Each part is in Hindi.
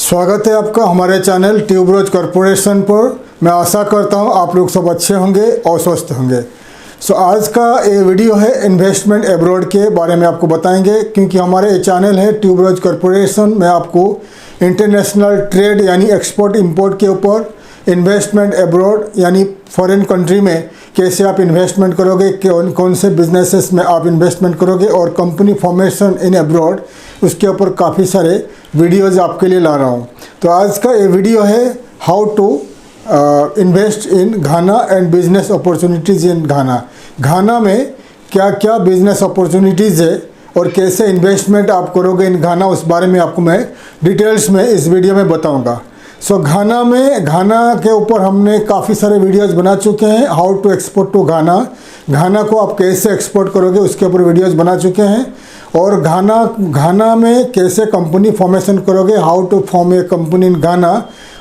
स्वागत है आपका हमारे चैनल ट्यूबरोज कॉरपोरेशन पर। मैं आशा करता हूं आप लोग सब अच्छे होंगे और स्वस्थ होंगे। आज का ये वीडियो है इन्वेस्टमेंट एब्रॉड के बारे में आपको बताएंगे, क्योंकि हमारे ये चैनल है ट्यूबरोज कॉरपोरेशन में आपको इंटरनेशनल ट्रेड यानी एक्सपोर्ट इंपोर्ट के ऊपर, इन्वेस्टमेंट एब्रॉड यानी फॉरेन कंट्री में कैसे आप इन्वेस्टमेंट करोगे, कौन से बिजनेसेस में आप इन्वेस्टमेंट करोगे और कंपनी फॉर्मेशन इन एब्रॉड, उसके ऊपर काफ़ी सारे वीडियोज़ आपके लिए ला रहा हूँ। तो आज का ये वीडियो है how to invest in Ghana and business opportunities in Ghana. Ghana में क्या क्या बिजनेस अपॉर्चुनिटीज़ है और कैसे इन्वेस्टमेंट आप करोगे इन घाना, उस बारे में आपको मैं डिटेल्स में इस वीडियो में बताऊँगा। घाना के ऊपर हमने काफ़ी सारे वीडियोस बना चुके हैं। हाउ टू एक्सपोर्ट टू घाना को आप कैसे एक्सपोर्ट करोगे उसके ऊपर वीडियोस बना चुके हैं। और घाना में कैसे कंपनी फॉर्मेशन करोगे, how to form A company इन घाना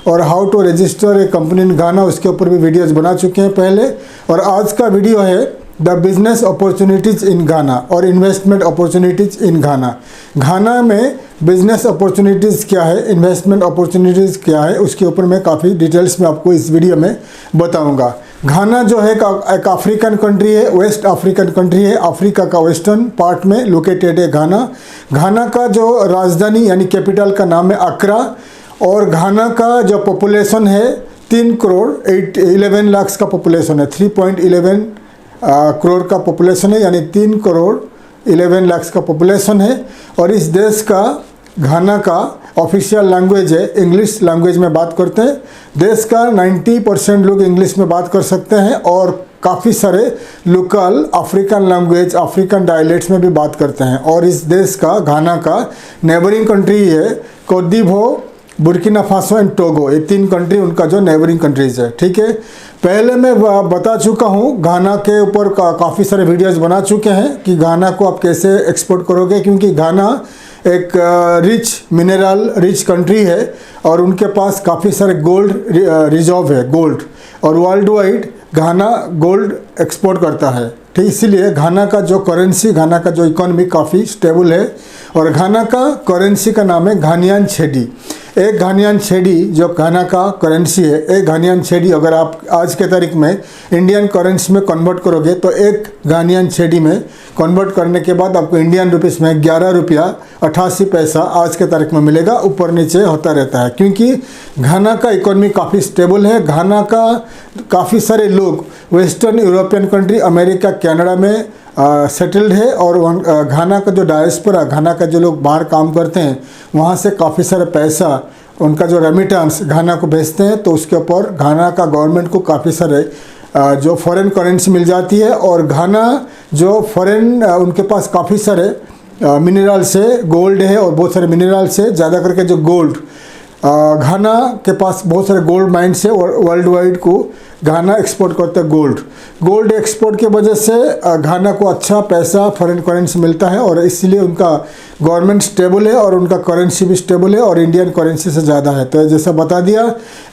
और how to register A company इन घाना, उसके ऊपर भी वीडियोस बना चुके हैं पहले। और आज का वीडियो है द बिजनेस अपॉर्चुनिटीज़ इन घाना और investment opportunities in Ghana. Ghana में बिजनेस अपॉर्चुनिटीज़ क्या है, इन्वेस्टमेंट अपॉर्चुनिटीज़ क्या है, उसके ऊपर मैं काफ़ी डिटेल्स में आपको इस वीडियो में बताऊंगा। घाना जो है एक अफ्रीकन कंट्री है, वेस्ट अफ्रीकन कंट्री है, अफ्रीका का वेस्टर्न पार्ट में लोकेटेड है घाना। घाना का जो राजधानी यानी कैपिटल का नाम है अक्रा। और घाना का जो पॉपुलेशन है 3 करोड़ 11 लाख का पॉपुलेशन है, 3.11 करोड़ का पॉपुलेशन है, यानी 3 करोड़ 11 लाख का पॉपुलेशन है। और इस देश का घाना का ऑफिशियल लैंग्वेज है इंग्लिश लैंग्वेज में बात करते हैं। देश का 90% लोग इंग्लिश में बात कर सकते हैं और काफ़ी सारे local African language, African dialects में भी बात करते हैं। और इस देश का घाना का नेबरिंग कंट्री है Cote d'Ivoire, Burkina Faso and Togo, ये 3 कंट्री उनका जो नेबरिंग कंट्रीज़ है। ठीक है, पहले मैं बता चुका हूँ घाना के ऊपर काफ़ी सारे वीडियोस बना चुके हैं कि घाना को आप कैसे एक्सपोर्ट करोगे, क्योंकि घाना एक रिच मिनरल रिच कंट्री है और उनके पास काफ़ी सारे गोल्ड रिजर्व है, गोल्ड, और वर्ल्ड वाइड घाना गोल्ड एक्सपोर्ट करता है। ठीक, इसीलिए घाना का जो करेंसी, घाना का जो इकोनॉमी काफ़ी स्टेबल है। और घाना का करेंसी का नाम है घानियान छेडी। एक घानियान छेडी जो घाना का करेंसी है, एक घानियान छेडी अगर आप आज के तारीख में इंडियन करेंसी में कन्वर्ट करोगे तो एक घानियान छेडी में कन्वर्ट करने के बाद आपको इंडियन रुपीस में 11 रुपया 88 पैसा आज के तारीख में मिलेगा। ऊपर नीचे होता रहता है क्योंकि घाना का इकोनॉमी काफ़ी स्टेबल है। घाना का काफ़ी सारे लोग western European country, America, Canada में सेटल्ड है। और घाना का जो डायस्पोरा, घाना का जो लोग बाहर काम करते हैं, वहाँ से काफ़ी सारा पैसा उनका जो रेमिटेंस घाना को भेजते हैं, तो उसके ऊपर घाना का गवर्नमेंट को काफ़ी सारे जो फॉरेन करेंसी मिल जाती है। और घाना जो फॉरेन उनके पास काफ़ी सारे मिनरल्स है, गोल्ड है और बहुत सारे मिनरल्स है, ज़्यादा करके जो गोल्ड, घाना के पास बहुत सारे गोल्ड माइंस है और वर्ल्ड वाइड को घाना एक्सपोर्ट करता है गोल्ड एक्सपोर्ट के वजह से घाना को अच्छा पैसा फॉरेन करेंसी मिलता है और इसलिए उनका गवर्नमेंट स्टेबल है और उनका करेंसी भी स्टेबल है और इंडियन करेंसी से ज़्यादा है। तो जैसा बता दिया,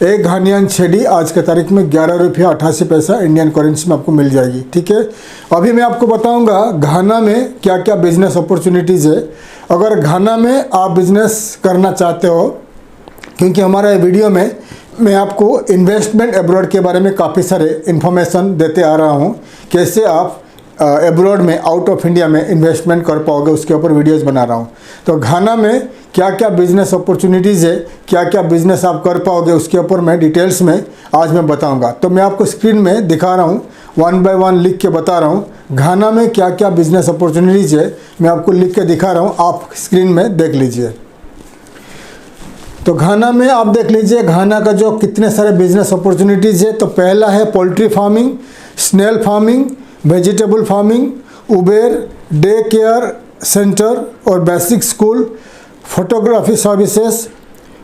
एक घानियान छेडी आज के तारीख में 11 रुपया 88 पैसा इंडियन करेंसी में आपको मिल जाएगी। ठीक है, अभी मैं आपको बताऊँगा घाना में क्या क्या बिजनेस अपॉर्चुनिटीज़ है। अगर घाना में आप बिजनेस करना चाहते हो, क्योंकि हमारा वीडियो में मैं आपको इन्वेस्टमेंट एब्रॉड के बारे में काफ़ी सारे इन्फॉर्मेशन देते आ रहा हूँ, कैसे आप एब्रॉड में, आउट ऑफ इंडिया में इन्वेस्टमेंट कर पाओगे, उसके ऊपर वीडियोस बना रहा हूँ। तो घाना में क्या क्या बिजनेस अपॉर्चुनिटीज़ है, क्या क्या बिजनेस आप कर पाओगे, उसके ऊपर मैं डिटेल्स में आज मैं बताऊँगा। तो मैं आपको स्क्रीन में दिखा रहा हूँ, 1 बाय 1 लिख के बता रहा हूँ घाना में क्या क्या बिजनेस अपॉर्चुनिटीज़ है, मैं आपको लिख के दिखा रहा हूँ, आप स्क्रीन में देख लीजिए। तो घाना में आप देख लीजिए घाना का जो कितने सारे बिजनेस अपॉर्चुनिटीज़ है। तो पहला है poultry farming, snail farming, vegetable farming, Uber, day care centre और basic school, photography services,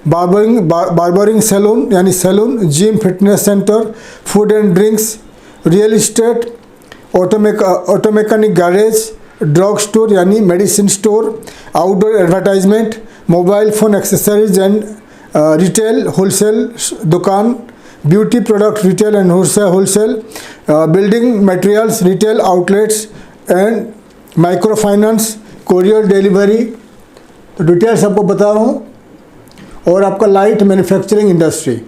barbering salon यानी salon, gym, fitness centre, food and drinks, real estate, auto mechanic garage, drug store यानी medicine store, outdoor advertisement, mobile phone accessories and retail wholesale दुकान, beauty product retail and wholesale, building materials retail outlets and micro finance, courier delivery. तो डिटेल्स आपको बता रहा हूँ। और आपका लाइट मैन्युफैक्चरिंग इंडस्ट्री।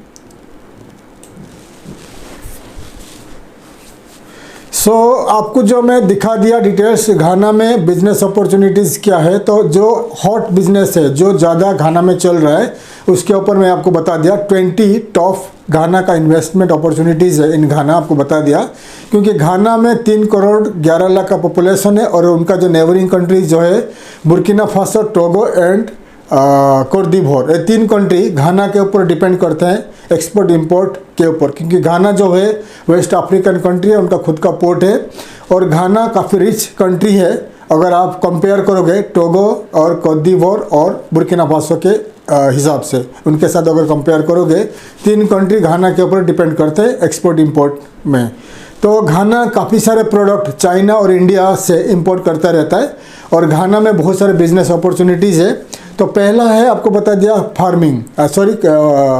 आपको जो मैं दिखा दिया डिटेल्स घाना में बिजनेस अपॉर्चुनिटीज़ क्या है, तो जो हॉट बिजनेस है जो ज़्यादा घाना में चल रहा है उसके ऊपर मैं आपको बता दिया। 20 टॉप घाना का इन्वेस्टमेंट अपॉर्चुनिटीज़ है इन घाना, आपको बता दिया। क्योंकि घाना में 3 करोड़ 11 लाख का पॉपुलेशन है और उनका जो नेबरिंग कंट्रीज जो है Burkina Faso, Togo and Cote d'Ivoire, ये 3 कंट्री घाना के ऊपर डिपेंड करते हैं एक्सपोर्ट इंपोर्ट के ऊपर। क्योंकि घाना जो है वेस्ट अफ्रीकन कंट्री है, उनका खुद का पोर्ट है और घाना काफ़ी रिच कंट्री है। अगर आप कंपेयर करोगे टोगो और कोट दीवोर और बुर्किना फासो के हिसाब से, उनके साथ अगर कंपेयर करोगे, 3 कंट्री घाना के ऊपर डिपेंड करते हैं एक्सपोर्ट इंपोर्ट में। तो घाना काफ़ी सारे प्रोडक्ट चाइना और इंडिया से इंपोर्ट करता रहता है और घाना में बहुत सारे बिजनेस अपॉर्चुनिटीज़ है। तो पहला है, आपको बता दिया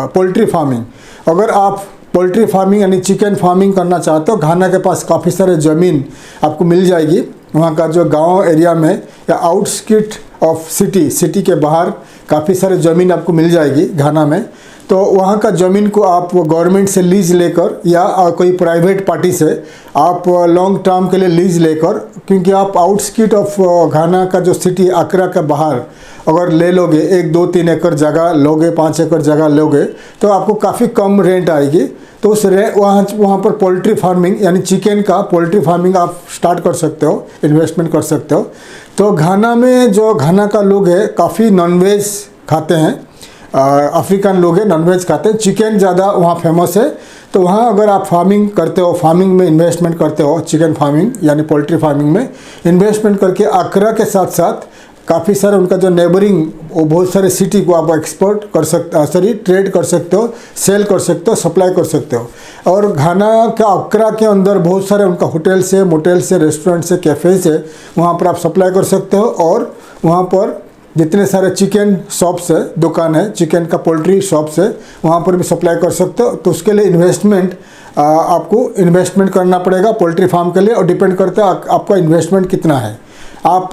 पोल्ट्री फार्मिंग। अगर आप पोल्ट्री फार्मिंग यानी चिकन फार्मिंग करना चाहते हो, घाना के पास काफ़ी सारे ज़मीन आपको मिल जाएगी। वहाँ का जो गांव एरिया में या आउटस्किट ऑफ सिटी के बाहर काफ़ी सारे ज़मीन आपको मिल जाएगी घाना में। तो वहाँ का ज़मीन को आप गवर्नमेंट से लीज लेकर या कोई प्राइवेट पार्टी से आप लॉन्ग टर्म के लिए लीज लेकर, क्योंकि आप आउटस्किट ऑफ घाना का जो सिटी अकरा के बाहर अगर ले लोगे, 1, 2, 3 एकड़ जगह लोगे, 5 एकड़ जगह लोगे, तो आपको काफ़ी कम रेंट आएगी। तो उस वहाँ पर पोल्ट्री फार्मिंग यानी चिकन का पोल्ट्री फार्मिंग आप स्टार्ट कर सकते हो, इन्वेस्टमेंट कर सकते हो। तो घाना में जो घाना का लोग है काफ़ी नॉनवेज खाते हैं, अफ्रीकन लोग हैं नॉनवेज खाते हैं, चिकन ज़्यादा वहाँ फेमस है। तो वहाँ अगर आप फार्मिंग करते हो, फार्मिंग में इन्वेस्टमेंट करते हो, चिकन फार्मिंग यानी पोल्ट्री फार्मिंग में इन्वेस्टमेंट करके अकरा के साथ साथ काफ़ी सारे उनका जो नेबरिंग वो बहुत सारे सिटी को आप एक्सपोर्ट कर सकते, ट्रेड कर सकते हो, सेल कर सकते हो, सप्लाई कर सकते हो। और घाना का अकरा के अंदर बहुत सारे उनका होटल से, मोटेल से, रेस्टोरेंट से, कैफ़े से, वहाँ पर आप सप्लाई कर सकते हो। और वहाँ पर जितने सारे चिकन शॉप्स है, दुकान है चिकन का, पोल्ट्री शॉप्स है, वहाँ पर भी सप्लाई कर सकते हो। तो उसके लिए इन्वेस्टमेंट आपको इन्वेस्टमेंट करना पड़ेगा पोल्ट्री फार्म के लिए, और डिपेंड करता है आपका इन्वेस्टमेंट कितना है। आप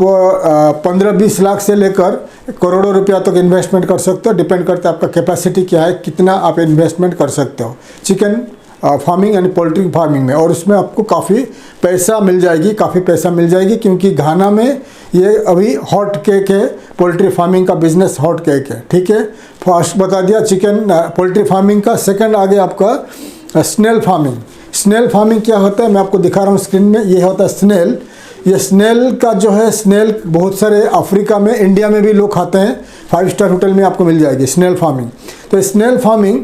15-20 लाख से लेकर करोड़ों रुपया तक इन्वेस्टमेंट कर सकते हो, डिपेंड करता है आपका कैपेसिटी क्या है, कितना आप इन्वेस्टमेंट कर सकते हो चिकन फार्मिंग यानी पोल्ट्री फार्मिंग में। और उसमें आपको काफ़ी पैसा मिल जाएगी, क्योंकि घाना में ये अभी हॉट केक है, पोल्ट्री फार्मिंग का बिजनेस हॉट केक है। ठीक है, फर्स्ट बता दिया चिकन पोल्ट्री फार्मिंग का। सेकंड आ गया आपका स्नेल फार्मिंग। स्नेल फार्मिंग क्या होता है मैं आपको दिखा रहा हूँ स्क्रीन में। ये होता है स्नेल। ये स्नेल का जो है, स्नेल बहुत सारे अफ्रीका में, इंडिया में भी लोग खाते हैं, 5 स्टार होटल में आपको मिल जाएगी स्नेल फार्मिंग। तो स्नेल फार्मिंग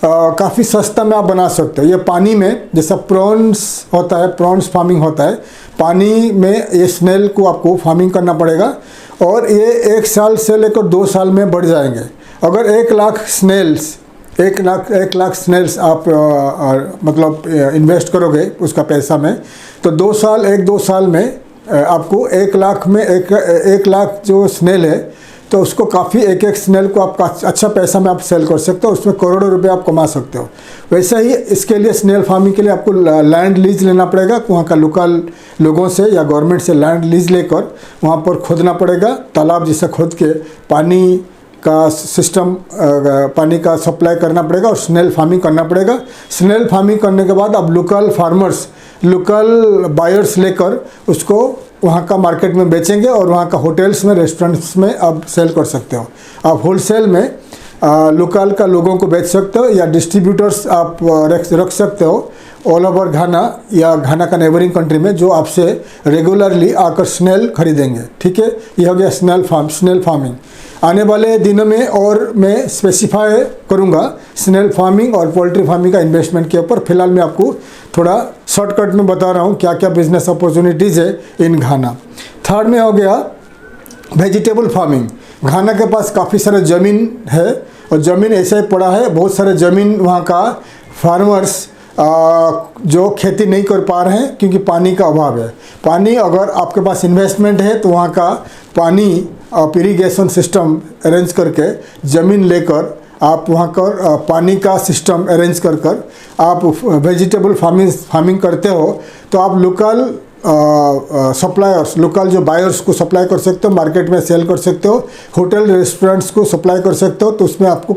काफ़ी सस्ता में आप बना सकते हो। ये पानी में, जैसा प्रॉन्स होता है, प्रॉन्स फार्मिंग होता है, पानी में ये स्नेल को आपको फार्मिंग करना पड़ेगा और ये 1 साल से लेकर 2 साल में बढ़ जाएंगे। अगर 1 लाख स्नेल्स आप मतलब इन्वेस्ट करोगे उसका पैसा में, तो 1-2 साल में आपको 1 लाख में 1 लाख जो स्नेल है, तो उसको काफ़ी एक स्नेल को आप अच्छा पैसा में आप सेल कर सकते हो, उसमें करोड़ों रुपए आप कमा सकते हो। वैसे ही इसके लिए स्नेल फार्मिंग के लिए आपको लैंड लीज लेना पड़ेगा, वहाँ का लोकल लोगों से या गवर्नमेंट से लैंड लीज लेकर वहाँ पर खोदना पड़ेगा, तालाब जैसा खोद के पानी का सिस्टम, पानी का सप्लाई करना पड़ेगा और स्नेल फार्मिंग करना पड़ेगा। स्नेल फार्मिंग करने के बाद आप लोकल फार्मर्स, लोकल बायर्स लेकर उसको वहाँ का मार्केट में बेचेंगे और वहाँ का होटल्स में, रेस्टोरेंट्स में आप सेल कर सकते हो। आप होलसेल में लोकल का लोगों को बेच सकते हो या डिस्ट्रीब्यूटर्स आप रख सकते हो ऑल ओवर घाना या घाना का नेबरिंग कंट्री में, जो आपसे रेगुलरली आकर स्नेल खरीदेंगे। ठीक है, ये हो गया स्नेल फार्मिंग। आने वाले दिनों में और मैं स्पेसिफाई करूँगा स्नेल फार्मिंग और पोल्ट्री फार्मिंग का इन्वेस्टमेंट के ऊपर। फिलहाल मैं आपको थोड़ा शॉर्टकट में बता रहा हूँ क्या क्या बिजनेस अपॉर्चुनिटीज़ है इन घाना। थर्ड में हो गया वेजिटेबल फार्मिंग। घाना के पास काफ़ी सारे ज़मीन है और ज़मीन ऐसे ही पड़ा है, बहुत सारे ज़मीन वहाँ का फार्मर्स जो खेती नहीं कर पा रहे हैं क्योंकि पानी का अभाव है। पानी, अगर आपके पास इन्वेस्टमेंट है तो वहाँ का पानी आप इरिगेशन सिस्टम अरेंज करके ज़मीन लेकर आप वहाँ कर पानी का सिस्टम अरेंज कर आप वेजिटेबल फार्मिंग करते हो, तो आप लोकल सप्लायर्स, लोकल जो बायर्स को सप्लाई कर सकते हो, मार्केट में सेल कर सकते हो, होटल रेस्टोरेंट्स को सप्लाई कर सकते हो, तो उसमें आपको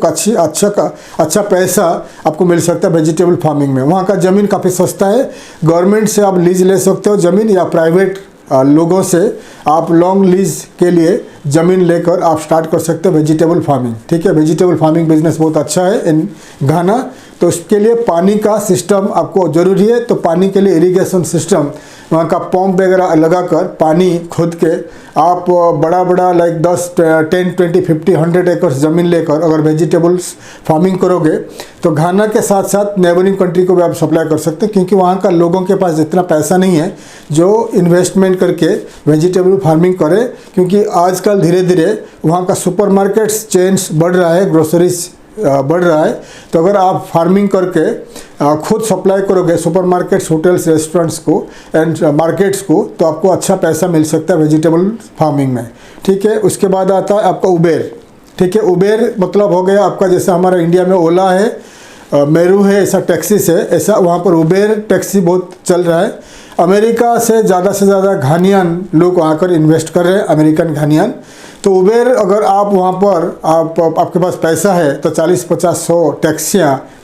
अच्छा पैसा आपको मिल सकता है वेजिटेबल फार्मिंग में। वहाँ का ज़मीन काफ़ी सस्ता है, गवर्नमेंट से आप लीज ले सकते हो ज़मीन, या प्राइवेट लोगों से आप लॉन्ग लीज के लिए ज़मीन लेकर आप स्टार्ट कर सकते हो वेजिटेबल फार्मिंग। ठीक है, वेजिटेबल फार्मिंग बिजनेस बहुत अच्छा है इन घाना। तो उसके लिए पानी का सिस्टम आपको ज़रूरी है, तो पानी के लिए इरिगेशन सिस्टम, वहाँ का पंप वगैरह लगाकर पानी खुद के आप बड़ा लाइक 10, 10, 20, 50, 100 एकड़ ज़मीन लेकर अगर वेजिटेबल्स फार्मिंग करोगे तो घाना के साथ साथ नेबरिंग कंट्री को भी आप सप्लाई कर सकते हैं, क्योंकि वहाँ का लोगों के पास इतना पैसा नहीं है जो इन्वेस्टमेंट करके वेजिटेबल फार्मिंग करें, क्योंकि आजकल धीरे धीरे वहाँ का सुपरमार्केट्स चेन्स बढ़ रहा है, ग्रोसरीज बढ़ रहा है। तो अगर आप फार्मिंग करके खुद सप्लाई करोगे सुपरमार्केट्स, होटल्स, रेस्टोरेंट्स को एंड मार्केट्स को, तो आपको अच्छा पैसा मिल सकता है वेजिटेबल फार्मिंग में। ठीक है, उसके बाद आता है आपका उबेर। ठीक है, उबेर मतलब हो गया आपका, जैसे हमारा इंडिया में ओला है, मेरू है, ऐसा टैक्सीस है, ऐसा वहाँ पर उबेर टैक्सी बहुत चल रहा है। अमेरिका से ज़्यादा घानियान लोग वहाँ पर इन्वेस्ट कर रहे हैं, अमेरिकन घानियान। तो उबेर अगर आप वहाँ पर आपके पास पैसा है तो 40, 50, 100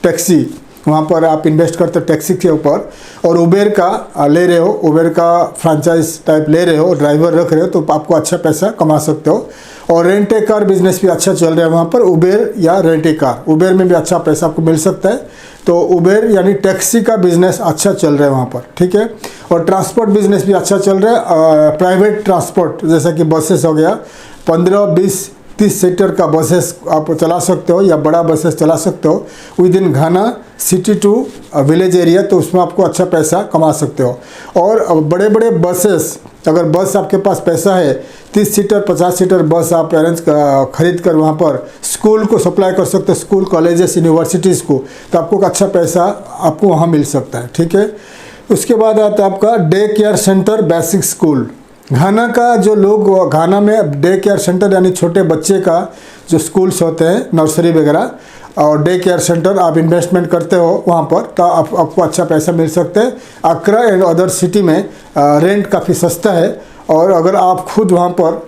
टैक्सी वहाँ पर आप इन्वेस्ट करते हो टैक्सी के ऊपर, और उबेर का ले रहे हो, उबेर का फ्रेंचाइज टाइप ले रहे हो, ड्राइवर रख रहे हो, तो आपको अच्छा पैसा कमा सकते हो। और रेंट ए कार बिजनेस भी अच्छा चल रहा है वहाँ पर, उबेर या रेंट ए कार, उबेर में भी अच्छा पैसा आपको मिल सकता है। तो उबेर यानी टैक्सी का बिजनेस अच्छा चल रहा है वहाँ पर। ठीक है, और ट्रांसपोर्ट बिजनेस भी अच्छा चल रहा है। प्राइवेट ट्रांसपोर्ट जैसा कि बसेस हो गया, 15, 20, 30 सीटर का बसेस आप चला सकते हो, या बड़ा बसेस चला सकते हो within Ghana city to village area, तो उसमें आपको अच्छा पैसा कमा सकते हो। और बड़े बड़े बसेस, अगर बस आपके पास पैसा है, 30 सीटर 50 सीटर बस आप अरेंज खरीद कर वहाँ पर स्कूल को सप्लाई कर सकते हो, स्कूल, कॉलेजेस, यूनिवर्सिटीज़ को, तो आपको अच्छा पैसा आपको वहाँ मिल सकता है। ठीक है, उसके बाद आता है आपका day care centre, basic school. Ghana का जो लोग, घाना में डे केयर सेंटर यानी छोटे बच्चे का जो स्कूल्स होते हैं, नर्सरी वगैरह, और डे केयर सेंटर आप इन्वेस्टमेंट करते हो वहाँ पर, तो आपको अच्छा पैसा मिल सकता है। अक्रा एंड अदर सिटी में रेंट काफ़ी सस्ता है, और अगर आप खुद वहाँ पर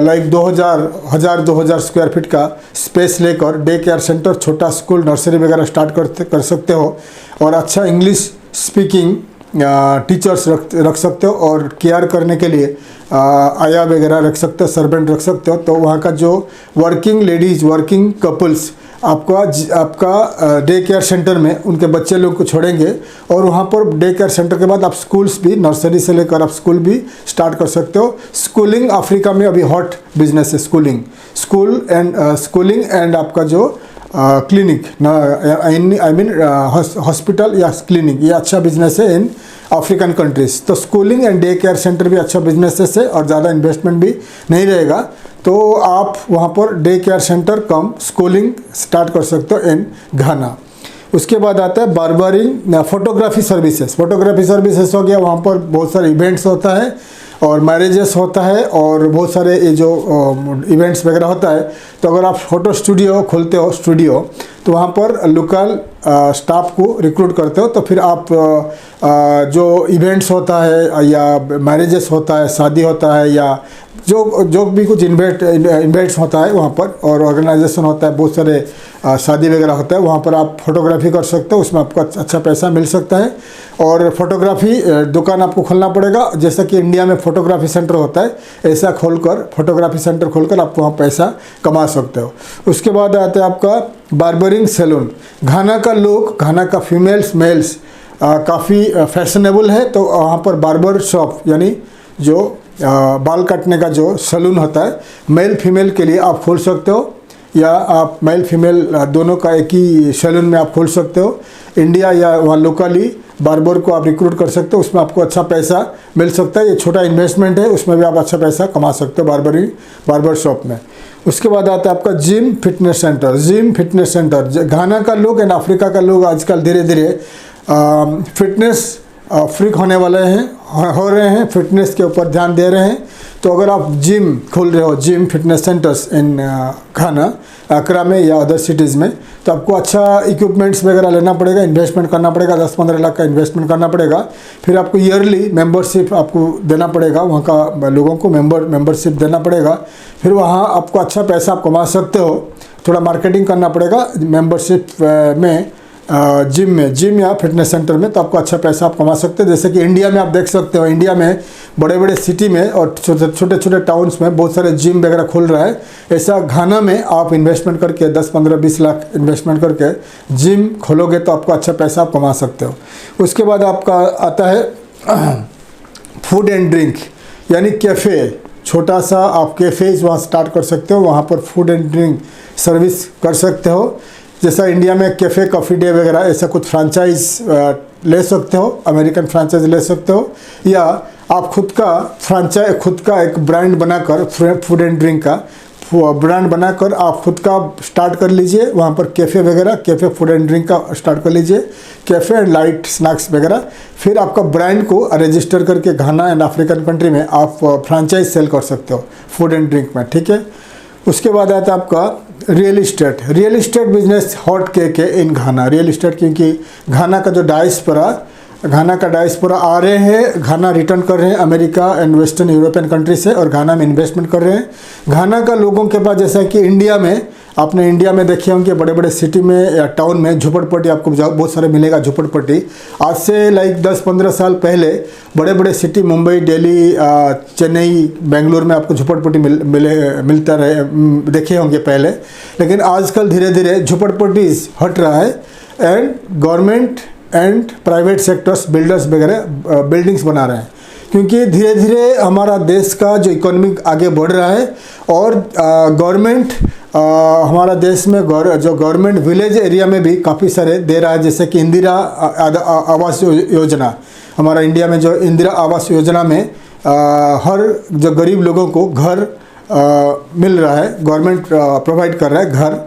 लाइक 2000 स्क्वायर फीट का स्पेस लेकर डे केयर सेंटर, छोटा स्कूल, नर्सरी वगैरह स्टार्ट कर सकते हो, और अच्छा इंग्लिश स्पीकिंग टीचर्स रख सकते हो, और केयर करने के लिए आया वगैरह रख सकते हो, सर्वेंट रख सकते हो। तो वहाँ का जो वर्किंग लेडीज़, वर्किंग कपल्स आपका डे केयर सेंटर में उनके बच्चे लोग को छोड़ेंगे, और वहाँ पर डे केयर सेंटर के बाद आप स्कूल्स भी, नर्सरी से लेकर आप स्कूल भी स्टार्ट कर सकते हो। स्कूलिंग अफ्रीका में अभी हॉट बिजनेस है, स्कूलिंग एंड आपका जो क्लिनिक, आई मीन हॉस्पिटल या क्लिनिक, ये अच्छा बिजनेस है इन अफ्रीकन कंट्रीज़। तो schooling and day care centre भी अच्छा बिजनेस है, और ज़्यादा इन्वेस्टमेंट भी नहीं रहेगा, तो आप वहाँ पर डे केयर सेंटर कम स्कूलिंग स्टार्ट कर सकते हो इन घाना। उसके बाद आता है barbering, photography services. Photography services हो गया, वहाँ पर बहुत सारे इवेंट्स होता है, और मैरिजेस होता है, और बहुत सारे ये जो इवेंट्स वगैरह होता है। तो अगर आप फोटो स्टूडियो खोलते हो, तो वहाँ पर लोकल स्टाफ को रिक्रूट करते हो, तो फिर आप जो इवेंट्स होता है, या मैरिजेस होता है, शादी होता है, या जो भी कुछ इवेंट्स होता है वहाँ पर, और ऑर्गेनाइजेशन होता है, बहुत सारे शादी वगैरह होता है, वहाँ पर आप फोटोग्राफी कर सकते हो, उसमें आपको अच्छा पैसा मिल सकता है। और फोटोग्राफी दुकान आपको खोलना पड़ेगा, जैसा कि इंडिया में फोटोग्राफी सेंटर होता है, ऐसा फोटोग्राफी सेंटर खोलकर आप वहाँ पैसा कमा सकते हो। उसके बाद आता है आपका बार्बरिंग सैलून। घाना का फीमेल्स, मेल्स काफ़ी फैशनेबल है, तो वहाँ पर बार्बर शॉप यानी जो बाल काटने का जो सैलून होता है, मेल फीमेल के लिए आप खोल सकते हो, या आप मेल फीमेल दोनों का एक ही सैलून में आप खोल सकते हो। इंडिया या वहाँ लोकली बार्बर को आप रिक्रूट कर सकते हो, उसमें आपको अच्छा पैसा मिल सकता है। ये छोटा इन्वेस्टमेंट है, उसमें भी आप अच्छा पैसा कमा सकते हो बार्बर शॉप में। उसके बाद आता है आपका जिम फिटनेस सेंटर। घाना का लोग एंड अफ्रीका का लोग आजकल धीरे धीरे फिटनेस फ्रीक होने वाले हो रहे हैं, फिटनेस के ऊपर ध्यान दे रहे हैं। तो अगर आप जिम खोल रहे हो, जिम फिटनेस सेंटर्स इन घाना, अकरा में या अदर सिटीज़ में, तो आपको अच्छा इक्विपमेंट्स वगैरह लेना पड़ेगा, इन्वेस्टमेंट करना पड़ेगा, 10-15 लाख का इन्वेस्टमेंट करना पड़ेगा। फिर आपको ईयरली मेंबरशिप आपको देना पड़ेगा, वहाँ का लोगों को मेंबरशिप देना पड़ेगा। फिर वहाँ आपको अच्छा पैसा आप कमा सकते हो। थोड़ा मार्केटिंग करना पड़ेगा मेंबरशिप में, जिम या फिटनेस सेंटर में, तो आपको अच्छा पैसा आप कमा सकते हैं। जैसे कि इंडिया में आप देख सकते हो, इंडिया में बड़े बड़े सिटी में और छोटे छोटे टाउन्स में बहुत सारे जिम वगैरह खुल रहा है। ऐसा घाना में आप इन्वेस्टमेंट करके 10-15-20 लाख इन्वेस्टमेंट करके जिम खोलोगे तो आपको अच्छा पैसा आप कमा सकते हो। उसके बाद आपका आता है फूड एंड ड्रिंक, यानी कैफ़े। छोटा सा आप कैफ़ेज वहाँ स्टार्ट कर सकते हो, वहाँ पर फूड एंड ड्रिंक सर्विस कर सकते हो। जैसा इंडिया में कैफ़े कॉफ़ी डे वगैरह, ऐसा कुछ फ्रेंचाइज ले सकते हो, अमेरिकन फ्रेंचाइज ले सकते हो, या आप खुद का एक ब्रांड बनाकर, फूड एंड ड्रिंक का ब्रांड बनाकर आप खुद का स्टार्ट कर लीजिए। वहाँ पर कैफ़े वगैरह, कैफ़े फूड एंड ड्रिंक का स्टार्ट कर लीजिए, कैफ़े एंड लाइट स्नैक्स वगैरह। फिर आपका ब्रांड को रजिस्टर करके घाना एंड अफ्रीकन कंट्री में आप फ्रेंचाइज सेल कर सकते हो फूड एंड ड्रिंक में, ठीक है। उसके बाद आता है आपका real estate business hot cake है इन घाना। रियल इस्टेट, क्योंकि घाना का जो डायस्पोरा आ रहे हैं, घाना रिटर्न कर रहे हैं America and western European country से, और घाना में इन्वेस्टमेंट कर रहे हैं। घाना का लोगों के पास, जैसा कि इंडिया में, आपने इंडिया में देखे होंगे बड़े बड़े सिटी में या टाउन में झोपड़पट्टी आपको बहुत सारे मिलेगा। झोपड़पट्टी आज से लाइक 10-15 साल पहले बड़े बड़े सिटी मुंबई, दिल्ली, चेन्नई, बेंगलुरु में आपको झोपड़पट्टी मिलता रहे, देखे होंगे पहले। लेकिन आजकल धीरे धीरे झोपड़पट्टी हट रहा है and government and private sectors, builders वगैरह बिल्डिंग्स बना रहे हैं, क्योंकि धीरे धीरे हमारा देश का जो इकोनॉमी आगे बढ़ रहा है और गवर्नमेंट हमारा देश में जो गवर्नमेंट विलेज एरिया में भी काफ़ी सारे दे रहा है। जैसे कि इंदिरा आवास योजना, हमारा इंडिया में जो इंदिरा आवास योजना में हर जो गरीब लोगों को घर मिल रहा है, गवर्नमेंट प्रोवाइड कर रहा है घर।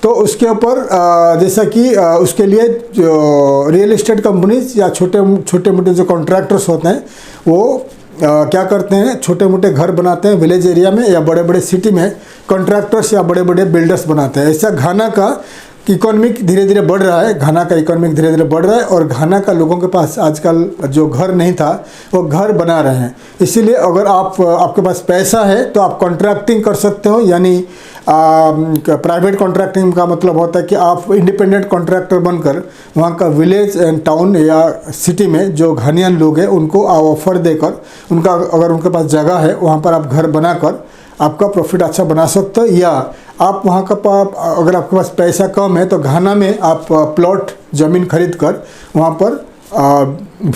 तो उसके ऊपर जैसा कि उसके लिए जो रियल इस्टेट कंपनीज या छोटे मोटे जो कॉन्ट्रैक्टर्स होते हैं वो क्या करते हैं, छोटे मोटे घर बनाते हैं विलेज एरिया में या बड़े बड़े सिटी में, कॉन्ट्रैक्टर्स या बड़े बड़े बिल्डर्स बनाते हैं। ऐसा घाना का इकोनॉमिक धीरे धीरे बढ़ रहा है, घाना का इकोनॉमिक धीरे धीरे बढ़ रहा है, और घाना का लोगों के पास आजकल जो घर नहीं था वो घर बना रहे हैं। इसीलिए अगर आपके पास पैसा है तो आप कॉन्ट्रैक्टिंग कर सकते हो, यानी प्राइवेट कॉन्ट्रैक्टिंग का मतलब होता है कि आप इंडिपेंडेंट कॉन्ट्रैक्टर बनकर वहाँ का विलेज एंड टाउन या सिटी में जो घानियन लोग हैं उनको आप ऑफर देकर, अगर उनके पास जगह है वहाँ पर आप घर बनाकर आपका प्रॉफिट अच्छा बना सकते हो। या आप वहाँ का अगर आपके पास पैसा कम है तो घाना में आप प्लॉट ज़मीन खरीद कर वहाँ पर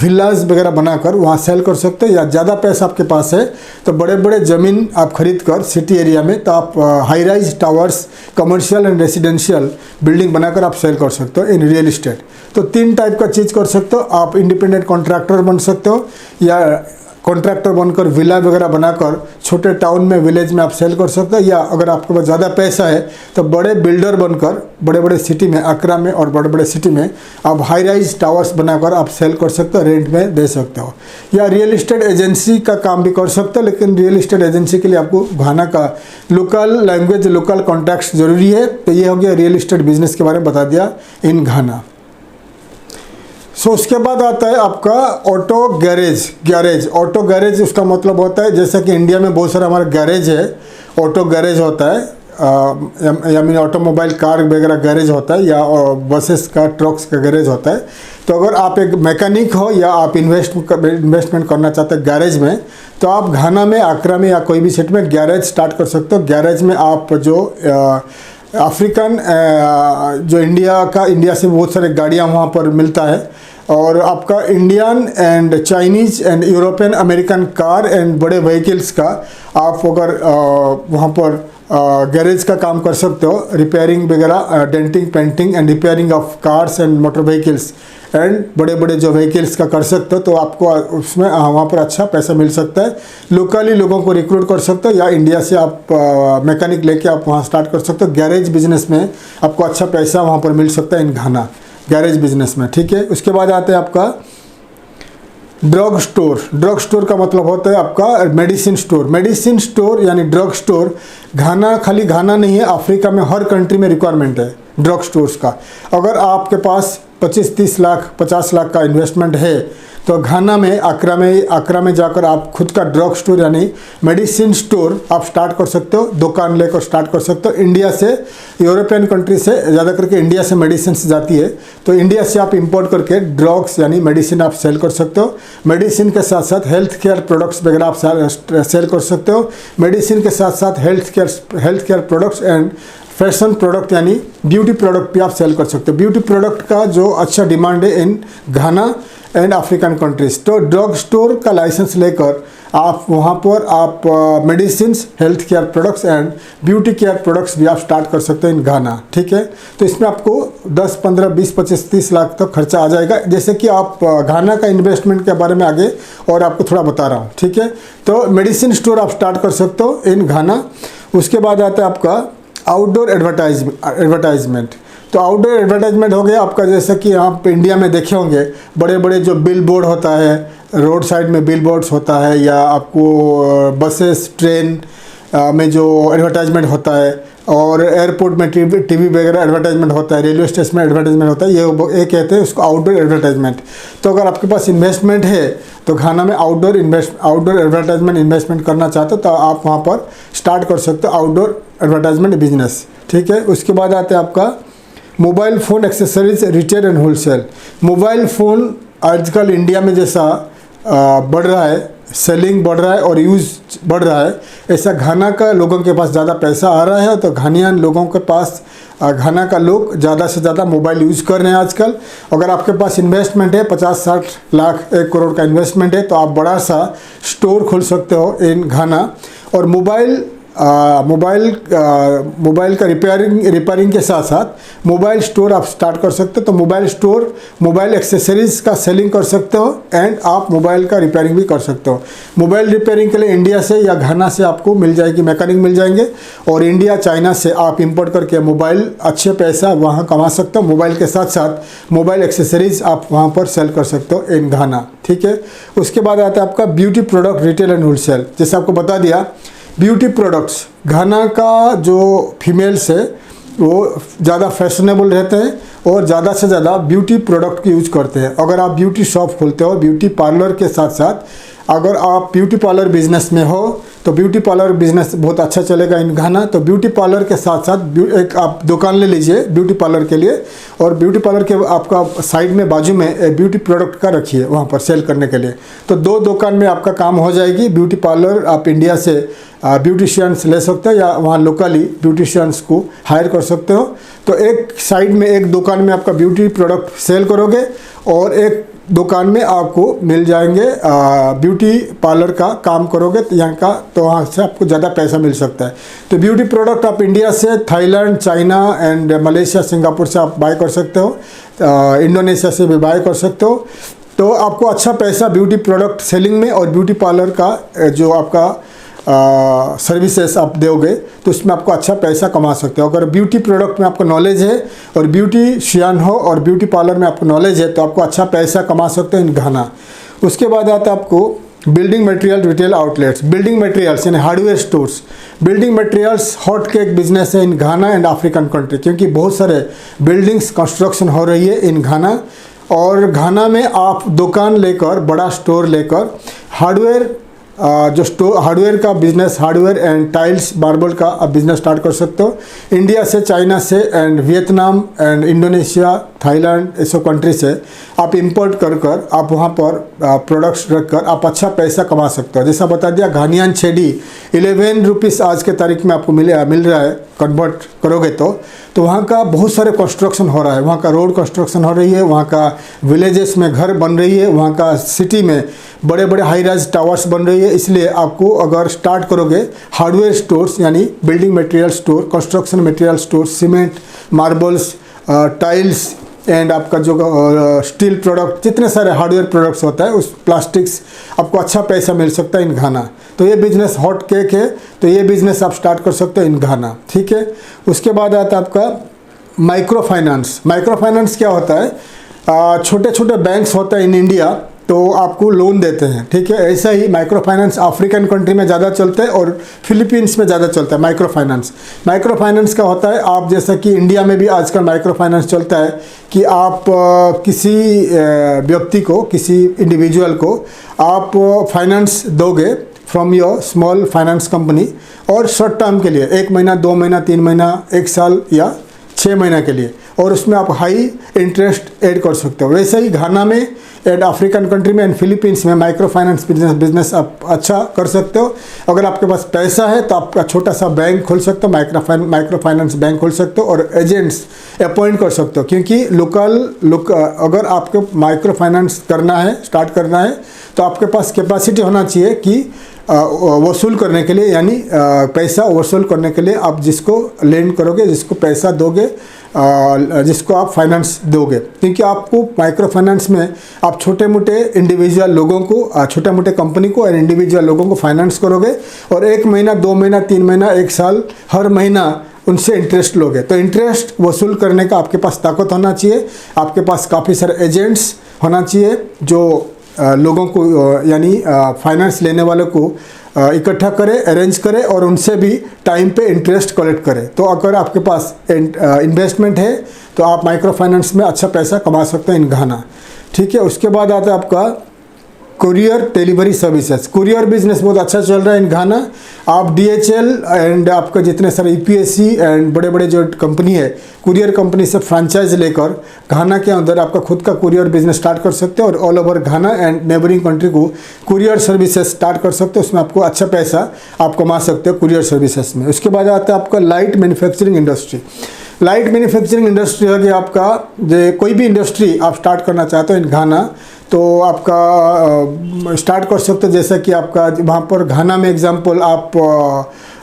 विलाज वगैरह बनाकर वहाँ सेल कर सकते हो। या ज़्यादा पैसा आपके पास है तो बड़े बड़े ज़मीन आप खरीद कर सिटी एरिया में तो आप high rise towers, commercial and residential building बनाकर आप सेल कर सकते हो इन रियल इस्टेट। तो 3 टाइप का चीज़ कर सकते हो। आप इंडिपेंडेंट कॉन्ट्रैक्टर बन सकते हो, या कॉन्ट्रैक्टर बनकर विला वगैरह बनाकर छोटे टाउन में, विलेज में आप सेल कर सकते हो। या अगर आपके पास ज़्यादा पैसा है तो बड़े बिल्डर बनकर बड़े बड़े सिटी में, अकरा में और बड़े बड़े सिटी में आप हाई राइज टावर्स बनाकर आप सेल कर सकते हो, रेंट में दे सकते हो। या रियल इस्टेट एजेंसी का काम भी कर सकते हो, लेकिन रियल इस्टेट एजेंसी के लिए आपको घाना का लोकल लैंग्वेज, लोकल कॉन्टैक्ट्स ज़रूरी है। तो ये हो गया रियल इस्टेट बिजनेस के बारे में बता दिया इन घाना। उसके बाद आता है आपका ऑटो गैरेज। ऑटो गैरेज उसका मतलब होता है, जैसा कि इंडिया में बहुत सारा हमारा गैरेज है, ऑटो गैरेज होता है, या मीन ऑटोमोबाइल कार वगैरह गैरेज होता है, या बसेस का, ट्रक्स का गैरेज होता है। तो अगर आप एक मैकेनिक हो या आप इन्वेस्टमेंट करना चाहते हैं गैरेज में, तो आप घाना में, अकरा में या कोई भी सिटी में गैरेज स्टार्ट कर सकते हो। गैरेज में आप जो अफ्रीकन जो इंडिया से बहुत सारे गाड़ियाँ वहाँ पर मिलता है, और आपका Indian and Chinese and European American car and बड़े व्हीकल्स का आप अगर वहाँ पर गैरेज का काम कर सकते हो, रिपेयरिंग वगैरह, denting, painting and repairing of cars and motor vehicles and बड़े बड़े जो व्हीकल्स का कर सकते हो, तो आपको उसमें वहाँ पर अच्छा पैसा मिल सकता है। लोकली लोगों को रिक्रूट कर सकते हो, या इंडिया से आप मैकेनिक लेके आप वहाँ स्टार्ट कर सकते हो। गैरेज बिजनेस में आपको अच्छा पैसा वहाँ पर मिल सकता है इन घाना गैरेज बिजनेस में, ठीक है। उसके बाद आते हैं आपका ड्रग स्टोर का मतलब होता है आपका मेडिसिन स्टोर यानी ड्रग स्टोर। घाना खाली घाना नहीं है, अफ्रीका में हर कंट्री में रिक्वायरमेंट है ड्रग स्टोर्स का। अगर आपके पास 25-30 लाख 50 लाख का इन्वेस्टमेंट है तो घाना में आक्रा में जाकर आप खुद का ड्रग स्टोर यानी मेडिसिन स्टोर आप स्टार्ट कर सकते हो, दुकान लेकर स्टार्ट कर सकते हो। इंडिया से, यूरोपियन कंट्री से ज़्यादा करके इंडिया से मेडिसिन जाती है, तो इंडिया से आप इंपोर्ट करके ड्रग्स यानी मेडिसिन आप सेल कर सकते हो। मेडिसिन के साथ साथ हेल्थ केयर प्रोडक्ट्स वगैरह आप सेल कर सकते हो। मेडिसिन के साथ साथ health care products and fashion product यानी ब्यूटी प्रोडक्ट भी आप सेल कर सकते हो। ब्यूटी प्रोडक्ट का जो अच्छा डिमांड है in Ghana and African countries. तो ड्रग स्टोर का लाइसेंस लेकर आप वहाँ पर आप medicine, health care products and beauty care products भी आप स्टार्ट कर सकते हैं इन घाना, ठीक है। तो इसमें आपको 10, 15, 20, 25, 30 लाख तक खर्चा आ जाएगा। जैसे कि आप घाना का इन्वेस्टमेंट के बारे में आगे और आपको थोड़ा बता रहा हूँ, ठीक है। तो मेडिसिन स्टोर आप स्टार्ट कर सकते हो इन घाना। उसके बाद आता है आपका आउटडोर एडवर्टाइजमेंट। तो आउटडोर एडवर्टाइजमेंट हो गया आपका, जैसा कि आप इंडिया में देखे होंगे बड़े बड़े जो बिल बोर्ड होता है, रोड साइड में बिल बोर्ड्स होता है, या आपको बसेस ट्रेन में जो एडवर्टाइजमेंट होता है, और एयरपोर्ट में टीवी वगैरह एडवर्टाइजमेंट होता है, रेलवे स्टेशन में एडवर्टाइजमेंट होता है, ये कहते हैं उसको आउटडोर एडवर्टाइजमेंट। तो अगर आपके पास इन्वेस्टमेंट है तो घाना में आउटडोर एडवर्टाइजमेंट इन्वेस्टमेंट करना चाहते हो तो आप वहाँ पर स्टार्ट कर सकते हो आउटडोर एडवर्टाइजमेंट बिजनेस, ठीक है। उसके बाद आते हैं आपका mobile phone accessories retail and wholesale. Mobile phone आजकल इंडिया में जैसा बढ़ रहा है, सेलिंग बढ़ रहा है और यूज़ बढ़ रहा है, ऐसा घाना का लोगों के पास ज़्यादा पैसा आ रहा है, तो घानियान लोगों के पास घाना का लोग ज़्यादा से ज़्यादा मोबाइल यूज़ कर रहे हैं आजकल। अगर आपके पास इन्वेस्टमेंट है 50-60 लाख 1 करोड़ का इन्वेस्टमेंट है तो आप बड़ा सा स्टोर खोल सकते हो इन घाना। और मोबाइल का रिपेयरिंग के साथ साथ मोबाइल स्टोर आप स्टार्ट कर सकते हो। तो मोबाइल स्टोर, मोबाइल एक्सेसरीज़ का सेलिंग कर सकते हो एंड आप मोबाइल का रिपेयरिंग भी कर सकते हो। मोबाइल रिपेयरिंग के लिए इंडिया से या घाना से आपको मिल जाएगी, मैकेनिक मिल जाएंगे, और इंडिया चाइना से आप इंपोर्ट करके मोबाइल अच्छे पैसा वहाँ कमा सकते हो। मोबाइल के साथ साथ मोबाइल एक्सेसरीज़ आप वहाँ पर सेल कर सकते हो इन घाना, ठीक है। उसके बाद आता है आपका beauty product retail and wholesale. जैसे आपको बता दिया, ब्यूटी प्रोडक्ट्स, घाना का जो फीमेल्स है वो ज़्यादा फैशनेबल रहते हैं और ज़्यादा से ज़्यादा ब्यूटी प्रोडक्ट की यूज़ करते हैं। अगर आप ब्यूटी शॉप खोलते हो, ब्यूटी पार्लर के साथ साथ अगर आप ब्यूटी पार्लर बिजनेस में हो तो ब्यूटी पार्लर बिजनेस बहुत अच्छा चलेगा इन घाना। तो ब्यूटी पार्लर के साथ साथ एक आप दुकान ले लीजिए ब्यूटी पार्लर के लिए, और ब्यूटी पार्लर के आपका साइड में बाजू में ब्यूटी प्रोडक्ट का रखिए वहाँ पर सेल करने के लिए। तो 2 दुकान में आपका काम हो जाएगी। ब्यूटी पार्लर आप इंडिया से ब्यूटिशियंस ले सकते हो या वहाँ लोकली ब्यूटिशियंस को हायर कर सकते हो। तो एक साइड में, एक दुकान में आपका ब्यूटी प्रोडक्ट सेल करोगे और एक दुकान में आपको मिल जाएंगे ब्यूटी पार्लर का काम करोगे तो यहाँ का, तो वहाँ से आपको ज़्यादा पैसा मिल सकता है। तो ब्यूटी प्रोडक्ट आप इंडिया से, Thailand, China and Malaysia, Singapore से आप बाय कर सकते हो, इंडोनेशिया से भी बाय कर सकते हो। तो आपको अच्छा पैसा ब्यूटी प्रोडक्ट सेलिंग में और ब्यूटी पार्लर का जो आपका सर्विसेज आप दोगे तो उसमें आपको अच्छा पैसा कमा सकते हो। अगर ब्यूटी प्रोडक्ट में आपको नॉलेज है और ब्यूटिशियन हो और ब्यूटी पार्लर में आपको नॉलेज है तो आपको अच्छा पैसा कमा सकते हो इन घाना। उसके बाद आता है आपको building material retail outlets. Building materials यानी hardware stores. Building materials hot cake business है in Ghana and African country, क्योंकि बहुत सारे बिल्डिंग्स कंस्ट्रक्शन हो रही है इन घाना। और घाना में आप दुकान लेकर, बड़ा स्टोर लेकर हार्डवेयर हार्डवेयर का business, hardware and tiles, marble का आप बिजनेस स्टार्ट कर सकते हो। इंडिया से, चाइना से and Vietnam and Indonesia, Thailand, ये सब कंट्री से आप इंपोर्ट कर आप वहाँ पर प्रोडक्ट्स रखकर आप अच्छा पैसा कमा सकते हो। जैसा बता दिया, घानियान छेड़ी 11 रुपीज़ आज के तारीख में आपको मिल रहा है, कन्वर्ट करोगे तो वहाँ का बहुत सारे कंस्ट्रक्शन हो रहा है। वहाँ का रोड कंस्ट्रक्शन हो रही है, वहाँ का विलेजेस में घर बन रही है, वहाँ का सिटी में बड़े बड़े हाई राइज टावर्स बन रही है। इसलिए आपको अगर स्टार्ट करोगे हार्डवेयर स्टोर्स यानी building material store, construction material store, cement, marbles, tiles and आपका जो स्टील प्रोडक्ट, जितने सारे हार्डवेयर प्रोडक्ट्स होता है उस प्लास्टिक्स, आपको अच्छा पैसा मिल सकता है इन घाना। तो ये बिज़नेस हॉट केक है, तो ये बिज़नेस आप स्टार्ट कर सकते हो इन घाना, ठीक है। उसके बाद आता है आपका माइक्रो फाइनेंस। माइक्रो फाइनेंस क्या होता है? छोटे छोटे बैंक्स होते हैं इन इंडिया, तो आपको लोन देते हैं, ठीक है। ऐसा ही माइक्रो फाइनेंस अफ्रीकन कंट्री में ज़्यादा चलते हैं और फिलीपींस में ज़्यादा चलता है माइक्रो फाइनेंस। माइक्रो फाइनेंस का होता है, आप जैसा कि इंडिया में भी आजकल माइक्रो फाइनेंस चलता है कि आप किसी व्यक्ति को, किसी इंडिविजुअल को आप फाइनेंस दोगे from your small finance company, और शॉर्ट टर्म के लिए 1 महीना, 2 महीना, 3 महीना, 1 साल या 6 महीना के लिए, और उसमें आप हाई इंटरेस्ट ऐड कर सकते हो। वैसे ही घाना में एंड अफ्रीकन कंट्री में एंड फिलीपींस में माइक्रो फाइनेंस बिजनेस आप अच्छा कर सकते हो। अगर आपके पास पैसा है तो आपका छोटा सा बैंक खोल सकते हो, माइक्रो फाइनेंस बैंक खोल सकते हो, और एजेंट्स अपॉइंट कर सकते हो। क्योंकि अगर आपको माइक्रो फाइनेंस करना है, स्टार्ट करना है, तो आपके पास कैपेसिटी होना चाहिए कि वसूल करने के लिए, यानी पैसा वसूल करने के लिए आप जिसको लेंड करोगे, जिसको पैसा दोगे, जिसको आप फाइनेंस दोगे। क्योंकि आपको माइक्रो फाइनेंस में आप छोटे मोटे इंडिविजुअल लोगों को, छोटे मोटे कंपनी को और इंडिविजुअल लोगों को फाइनेंस करोगे, और 1 महीना, 2 महीना, 3 महीना, 1 साल, हर महीना उनसे इंटरेस्ट लोगे। तो इंटरेस्ट वसूल करने का आपके पास ताकत होना चाहिए, आपके पास काफ़ी सारे एजेंट्स होना चाहिए जो लोगों को, यानी फाइनेंस लेने वालों को इकट्ठा करे, अरेंज करे, और उनसे भी टाइम पे इंटरेस्ट कलेक्ट करे। तो अगर आपके पास इन्वेस्टमेंट है तो आप माइक्रो फाइनेंस में अच्छा पैसा कमा सकते हैं इन घाना, ठीक है। उसके बाद आता है आपका courier delivery services. Courier business बहुत अच्छा चल रहा है इन घाना। आप DHL एंड आपका जितने सारे EPSC एंड बड़े बड़े जो कंपनी है, कुरियर कंपनी से फ्रेंचाइज लेकर घाना के अंदर आपका खुद का कुरियर बिजनेस स्टार्ट कर सकते हो, और all over Ghana and neighbouring country को कुरियर सर्विसेज स्टार्ट कर सकते हो। उसमें आपको अच्छा पैसा आप कमा सकते हो कुरियर सर्विसेज में। उसके बाद आता है आपका light manufacturing industry. Light manufacturing industry है कि आपका जो कोई भी इंडस्ट्री आप स्टार्ट करना चाहते हो इन घाना, तो आपका स्टार्ट कर सकते हो। जैसे कि आपका वहाँ पर घाना में एग्जांपल आप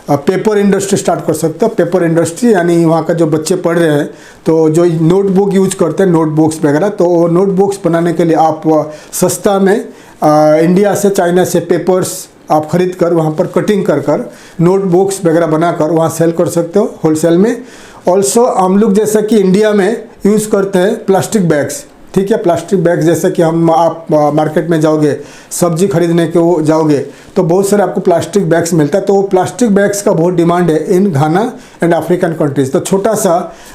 पेपर इंडस्ट्री स्टार्ट कर सकते हो। पेपर इंडस्ट्री यानी वहाँ का जो बच्चे पढ़ रहे हैं तो जो नोटबुक यूज करते हैं, नोटबुक्स वगैरह, तो नोटबुक्स बनाने के लिए आप सस्ता में इंडिया से, चाइना से पेपर्स आप खरीद कर वहाँ पर कटिंग कर नोटबुक्स वगैरह बनाकर वहाँ सेल कर सकते हो होलसेल में। ऑल्सो हम लोग जैसा कि इंडिया में यूज़ करते हैं प्लास्टिक बैग्स, ठीक है। प्लास्टिक बैग जैसे कि आप मार्केट में जाओगे, सब्जी खरीदने को जाओगे तो बहुत सारे आपको प्लास्टिक बैग्स मिलता है। तो प्लास्टिक बैग्स का बहुत डिमांड है in Ghana and African countries. तो छोटा सा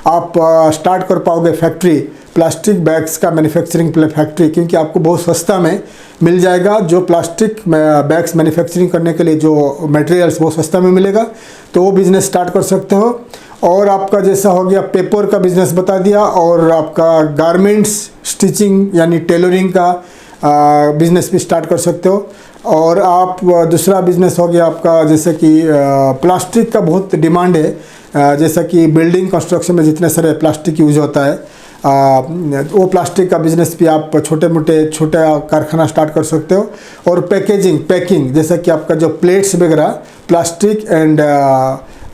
आप स्टार्ट कर पाओगे फैक्ट्री, प्लास्टिक बैग्स का मैन्युफैक्चरिंग फैक्ट्री, क्योंकि आपको बहुत सस्ता में मिल जाएगा। जो प्लास्टिक बैग्स मैन्युफैक्चरिंग करने के लिए जो मटेरियल्स बहुत सस्ता में मिलेगा, तो वो बिज़नेस स्टार्ट कर सकते हो। और आपका जैसा हो गया पेपर का बिज़नेस बता दिया, और आपका गारमेंट्स स्टिचिंग यानी टेलरिंग का बिज़नेस भी स्टार्ट कर सकते हो। और आप दूसरा बिज़नेस हो गया आपका, जैसे कि प्लास्टिक का बहुत डिमांड है। जैसा कि बिल्डिंग कंस्ट्रक्शन में जितने सारे प्लास्टिक यूज होता है, वो प्लास्टिक का बिज़नेस भी आप छोटा कारखाना स्टार्ट कर सकते हो। और पैकिंग जैसा कि आपका जो प्लेट्स वगैरह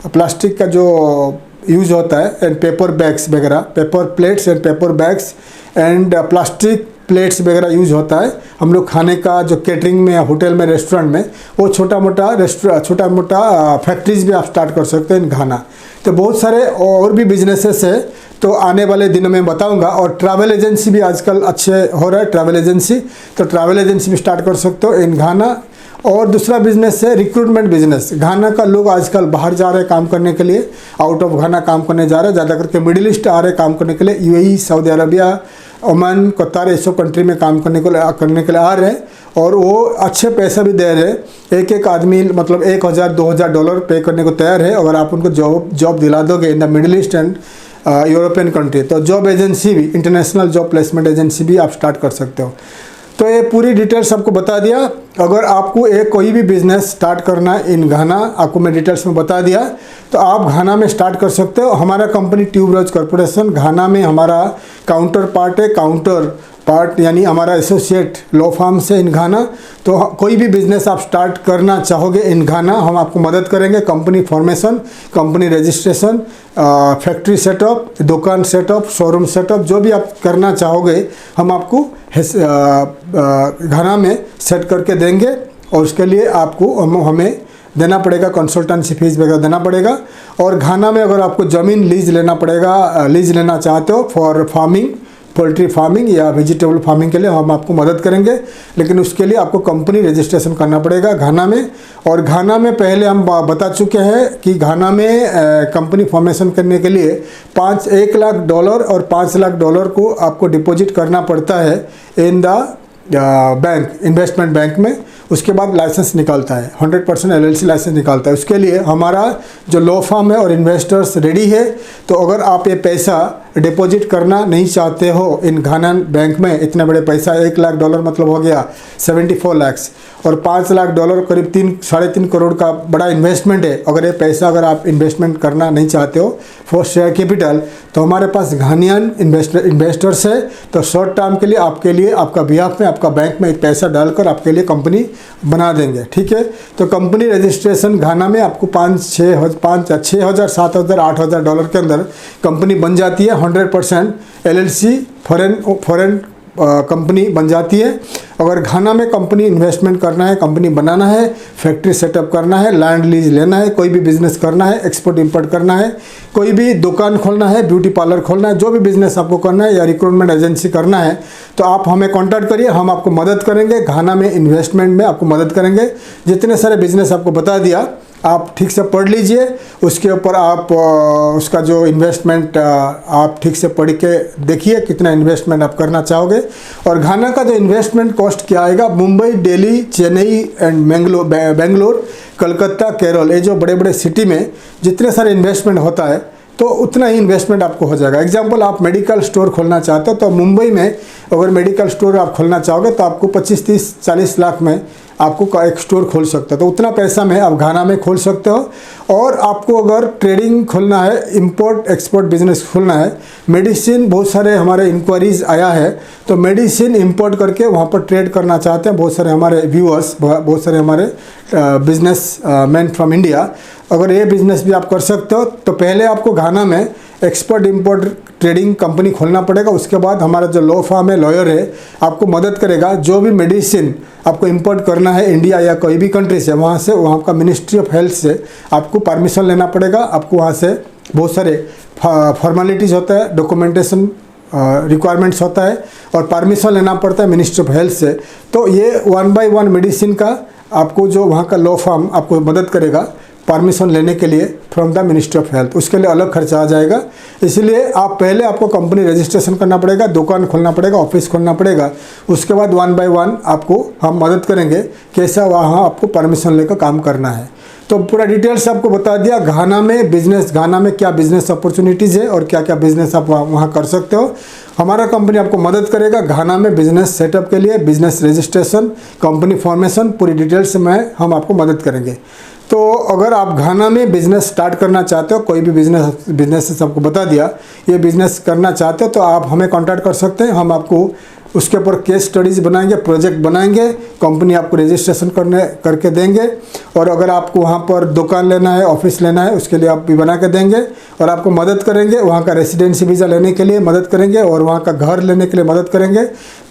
प्लास्टिक का जो यूज होता है, एंड पेपर बैग्स वगैरह, paper plates and paper bags and plastic plates वगैरह यूज होता है। हम लोग खाने का जो कैटरिंग में, होटल में, रेस्टोरेंट में, वो छोटा मोटा फैक्ट्रीज भी आप स्टार्ट कर सकते हैं इन घाना। तो बहुत सारे और भी बिजनेसेस है, तो आने वाले दिनों में बताऊंगा। और ट्रैवल एजेंसी भी आजकल अच्छे हो रहा है, ट्रैवल एजेंसी, तो ट्रैवल एजेंसी भी स्टार्ट कर सकते हो इन घाना। और दूसरा बिजनेस है रिक्रूटमेंट बिजनेस। घाना का लोग आजकल बाहर जा रहे हैं काम करने के लिए, आउट ऑफ घाना काम करने जा रहे हैं, ज़्यादा करके मिडिल ईस्ट आ रहे हैं काम करने के लिए। UAE, सऊदी अरबिया, ओमान, कतार, ये सब कंट्री में काम करने के लिए आ रहे हैं, और वो अच्छे पैसा भी दे रहे हैं। एक आदमी मतलब $1000-2000 पे करने को तैयार है अगर आप उनको जॉब दिला दोगे in the middle east and European country. तो जॉब एजेंसी भी, इंटरनेशनल जॉब प्लेसमेंट एजेंसी भी आप स्टार्ट कर सकते हो। तो ये पूरी डिटेल्स आपको बता दिया। अगर आपको कोई भी बिजनेस स्टार्ट करना है इन घाना, आपको मैं डिटेल्स में बता दिया, तो आप घाना में स्टार्ट कर सकते हो। हमारा कंपनी ट्यूबरोज कॉर्पोरेशन घाना में हमारा काउंटर पार्ट यानी हमारा एसोसिएट लॉ फार्म से इन घाना। तो कोई भी बिजनेस आप स्टार्ट करना चाहोगे इन घाना, हम आपको मदद करेंगे। Company formation, company registration, factory setup, दुकान सेटअप, शोरूम सेटअप, जो भी आप करना चाहोगे हम आपको घाना में सेट करके देंगे। और उसके लिए आपको हमें देना पड़ेगा, कंसल्टेंसी फीस वगैरह देना पड़ेगा। और घाना में अगर आपको ज़मीन लीज लेना चाहते हो फॉर फार्मिंग पोल्ट्री फार्मिंग या वेजिटेबल फार्मिंग के लिए हम आपको मदद करेंगे, लेकिन उसके लिए आपको कंपनी रजिस्ट्रेशन करना पड़ेगा घाना में। और घाना में पहले हम बता चुके हैं कि घाना में कंपनी फॉर्मेशन करने के लिए $1 लाख और $5 लाख को आपको डिपॉजिट करना पड़ता है in the bank, investment bank में। उसके बाद लाइसेंस निकालता है, 100% LLC लाइसेंस निकालता है। उसके लिए हमारा जो लॉ फर्म है और इन्वेस्टर्स रेडी है। तो अगर आप ये पैसा डिपॉजिट करना नहीं चाहते हो इन घाना बैंक में, इतने बड़े पैसा $1 लाख मतलब हो गया 74 लाख, और $5 लाख करीब 3-3.5 करोड़ का बड़ा इन्वेस्टमेंट है। अगर ये पैसा अगर आप इन्वेस्टमेंट करना नहीं चाहते हो फॉर शेयर कैपिटल, तो हमारे पास घानियन इन्वेस्टर्स है। तो शॉर्ट टर्म के लिए आपका बिहाफ में, आपका बैंक में पैसा डालकर आपके लिए कंपनी बना देंगे, ठीक है। तो कंपनी रजिस्ट्रेशन घाना में आपको $6,000, $7,000, $8,000 के अंदर कंपनी बन जाती है। 100% LLC फॉरेन कंपनी बन जाती है। अगर घाना में कंपनी इन्वेस्टमेंट करना है, कंपनी बनाना है, फैक्ट्री सेटअप करना है, लैंड लीज लेना है, कोई भी बिजनेस करना है, एक्सपोर्ट इंपोर्ट करना है, कोई भी दुकान खोलना है, ब्यूटी पार्लर खोलना है, जो भी बिजनेस आपको करना है या रिक्रूटमेंट एजेंसी करना है, तो आप हमें कांटेक्ट करिए, हम आपको मदद करेंगे। घाना में इन्वेस्टमेंट में आपको मदद करेंगे। जितने सारे बिजनेस आपको बता दिया, आप ठीक से पढ़ लीजिए, उसके ऊपर आप उसका जो इन्वेस्टमेंट आप ठीक से पढ़ के देखिए कितना इन्वेस्टमेंट आप करना चाहोगे। और घाना का जो इन्वेस्टमेंट कॉस्ट क्या आएगा, मुंबई, दिल्ली, चेन्नई एंड बेंगलोर, कलकत्ता, केरल, ये जो बड़े बड़े सिटी में जितने सारे इन्वेस्टमेंट होता है, तो उतना ही इन्वेस्टमेंट आपको हो जाएगा। एग्जाम्पल, आप मेडिकल स्टोर खोलना चाहते हो, तो मुंबई में अगर मेडिकल स्टोर आप खोलना चाहोगे तो आपको 25, 30, 40 लाख में आपको एक स्टोर खोल सकते हो। तो उतना पैसा में आप घाना में खोल सकते हो। और आपको अगर ट्रेडिंग खोलना है, इंपोर्ट एक्सपोर्ट बिजनेस खोलना है, मेडिसिन, बहुत सारे हमारे इंक्वायरीज आया है, तो मेडिसिन इंपोर्ट करके वहाँ पर ट्रेड करना चाहते हैं बहुत सारे हमारे व्यूअर्स, बहुत सारे हमारे बिजनेस मैन फ्रॉम इंडिया। अगर ये बिजनेस भी आप कर सकते हो, तो पहले आपको घाना में एक्सपोर्ट इंपोर्ट ट्रेडिंग कंपनी खोलना पड़ेगा। उसके बाद हमारा जो लॉ फर्म है, लॉयर है, आपको मदद करेगा। जो भी मेडिसिन आपको इंपोर्ट करना है इंडिया या कोई भी कंट्री से, वहाँ का मिनिस्ट्री ऑफ हेल्थ से आपको परमिशन लेना पड़ेगा। आपको वहाँ से बहुत सारे फॉर्मेलिटीज़ होता है, डॉक्यूमेंटेशन रिक्वायरमेंट्स होता है, और परमिशन लेना पड़ता है मिनिस्ट्री ऑफ हेल्थ से। तो ये 1 by 1 मेडिसिन का आपको जो वहाँ का लॉ फर्म आपको मदद करेगा परमिशन लेने के लिए from the ministry of health. उसके लिए अलग खर्चा आ जाएगा। इसलिए आपको कंपनी रजिस्ट्रेशन करना पड़ेगा, दुकान खोलना पड़ेगा, ऑफिस खोलना पड़ेगा। उसके बाद 1 by 1 आपको हम मदद करेंगे कैसा वहाँ आपको परमिशन लेकर काम करना है। तो पूरा डिटेल्स आपको बता दिया। घाना में क्या बिजनेस अपॉर्चुनिटीज़ है और क्या क्या बिजनेस आप वहाँ कर सकते हो। हमारा कंपनी आपको मदद करेगा घाना में बिजनेस सेटअप के लिए, बिजनेस रजिस्ट्रेशन, कंपनी फॉर्मेशन, पूरी डिटेल्स में हम आपको मदद करेंगे। तो अगर आप घाना में बिज़नेस स्टार्ट करना चाहते हो, कोई भी बिजनेस आपको बता दिया, ये बिज़नेस करना चाहते हो, तो आप हमें कांटेक्ट कर सकते हैं। हम आपको उसके ऊपर केस स्टडीज़ बनाएंगे, प्रोजेक्ट बनाएंगे, कंपनी आपको रजिस्ट्रेशन करके देंगे। और अगर आपको वहाँ पर दुकान लेना है, ऑफिस लेना है, उसके लिए आप भी बना के देंगे। और आपको मदद करेंगे वहाँ का रेसिडेंसी वीज़ा लेने के लिए मदद करेंगे, और वहाँ का घर लेने के लिए मदद करेंगे।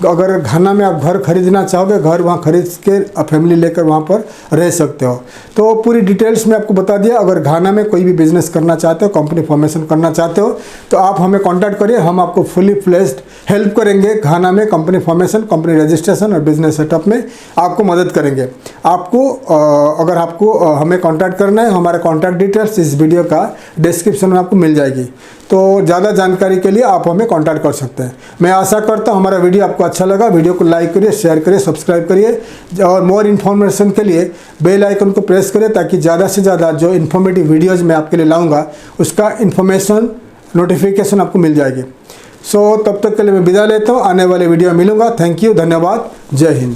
अगर घाना में आप घर खरीदना चाहोगे, घर वहाँ खरीद के फैमिली लेकर वहाँ पर रह सकते हो। तो पूरी डिटेल्स में आपको बता दिया। अगर घाना में कोई भी बिजनेस करना चाहते हो, कंपनी फॉर्मेशन करना चाहते हो, तो आप हमें कॉन्टैक्ट करिए, हम आपको फुली फ्लेज्ड हेल्प करेंगे। घाना में कंपनी फॉर्मेशन, कंपनी रजिस्ट्रेशन और बिजनेस सेटअप में आपको मदद करेंगे। अगर आपको हमें कांटेक्ट करना है, हमारा कांटेक्ट डिटेल्स इस वीडियो का डिस्क्रिप्शन में आपको मिल जाएगी। तो ज़्यादा जानकारी के लिए आप हमें कांटेक्ट कर सकते हैं। मैं आशा करता हूँ हमारा वीडियो आपको अच्छा लगा। वीडियो को लाइक करिए, शेयर करिए, सब्सक्राइब करिए, और मोर इन्फॉर्मेशन के लिए बेल आइकन को प्रेस करिए, ताकि ज़्यादा से ज़्यादा जो इन्फॉर्मेटिव वीडियोज़ मैं आपके लिए लाऊँगा उसका इन्फॉर्मेशन नोटिफिकेशन आपको मिल जाएगी। तब तक के लिए मैं विदा लेता हूँ। आने वाले वीडियो में मिलूँगा। थैंक यू, धन्यवाद, जय हिंद।